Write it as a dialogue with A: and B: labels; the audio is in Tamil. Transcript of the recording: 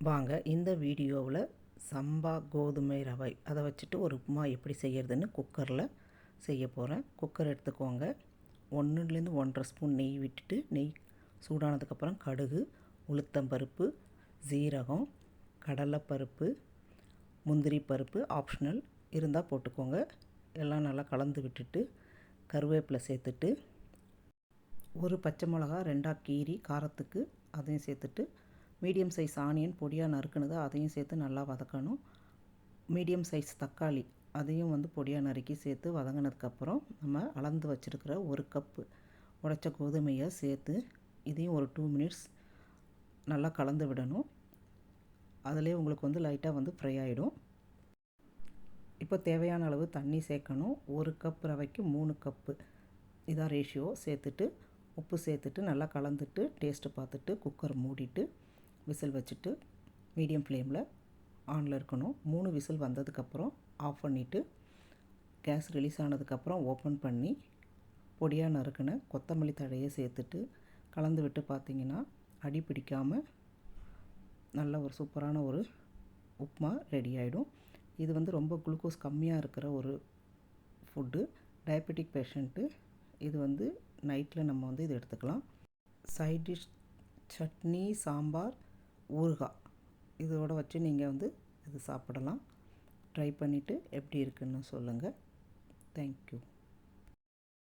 A: வாங்க இந்த வீடியோவில் சம்பா கோதுமை ரவை அதை வச்சுட்டு ஒரு உப்புமா எப்படி செய்கிறதுன்னு குக்கரில் செய்ய போகிறேன். குக்கர் எடுத்துக்கோங்க. 1லேருந்து 1.5 ஸ்பூன் நெய் விட்டுட்டு, நெய் சூடானதுக்கப்புறம் கடுகு, உளுத்தம்பருப்பு, சீரகம், கடலைப்பருப்பு, முந்திரி பருப்பு ஆப்ஷனல் இருந்தால் போட்டுக்கோங்க. எல்லாம் நல்லா கலந்து விட்டுட்டு கருவேப்பிலை சேர்த்துட்டு, ஒரு பச்சை மிளகா 2ஆக கீறி காரத்துக்கு அதையும் சேர்த்துட்டு, மீடியம் சைஸ் ஆனியன் பொடியாக நறுக்குனது அதையும் சேர்த்து நல்லா வதக்கணும். மீடியம் சைஸ் தக்காளி அதையும் பொடியாக நறுக்கி சேர்த்து வதங்கினதுக்கப்புறம் நம்ம அளந்து வச்சுருக்கிற 1 கப்பு உடைச்ச கோதுமையை சேர்த்து இதையும் ஒரு 2 மினிட்ஸ் நல்லா கலந்து விடணும். அதிலே உங்களுக்கு லைட்டாக ஃப்ரை ஆகிடும். இப்போ தேவையான அளவு தண்ணி சேர்க்கணும். 1 கப் ரவைக்கு 3 கப்பு இதான் ரேஷியோ. சேர்த்துட்டு உப்பு சேர்த்துட்டு நல்லா கலந்துட்டு டேஸ்ட்டு பார்த்துட்டு குக்கர் மூடிட்டு விசில் வச்சுட்டு மீடியம் ஃப்ளேமில் ஆனில் இருக்கணும். 3 விசில் வந்ததுக்கப்புறம் ஆஃப் பண்ணிவிட்டு கேஸ் ரிலீஸ் ஆனதுக்கப்புறம் ஓப்பன் பண்ணி பொடியாக நறுக்கின கொத்தமல்லி தழையை சேர்த்துட்டு கலந்து விட்டு பார்த்திங்கன்னா அடி பிடிக்காமல் நல்ல ஒரு சூப்பரான ஒரு உப்புமா ரெடி ஆகிடும். இது ரொம்ப குளுக்கோஸ் கம்மியாக இருக்கிற ஒரு ஃபுட்டு. டயபெட்டிக் பேஷண்ட்டு இது நைட்டில் நம்ம இது எடுத்துக்கலாம். சைட் டிஷ் சட்னி, சாம்பார், ஊறுகாய் இதோடு வச்சு நீங்கள் இது சாப்பிடலாம். ட்ரை பண்ணிவிட்டு எப்படி இருக்குன்னு சொல்லுங்கள். தேங்க்யூ.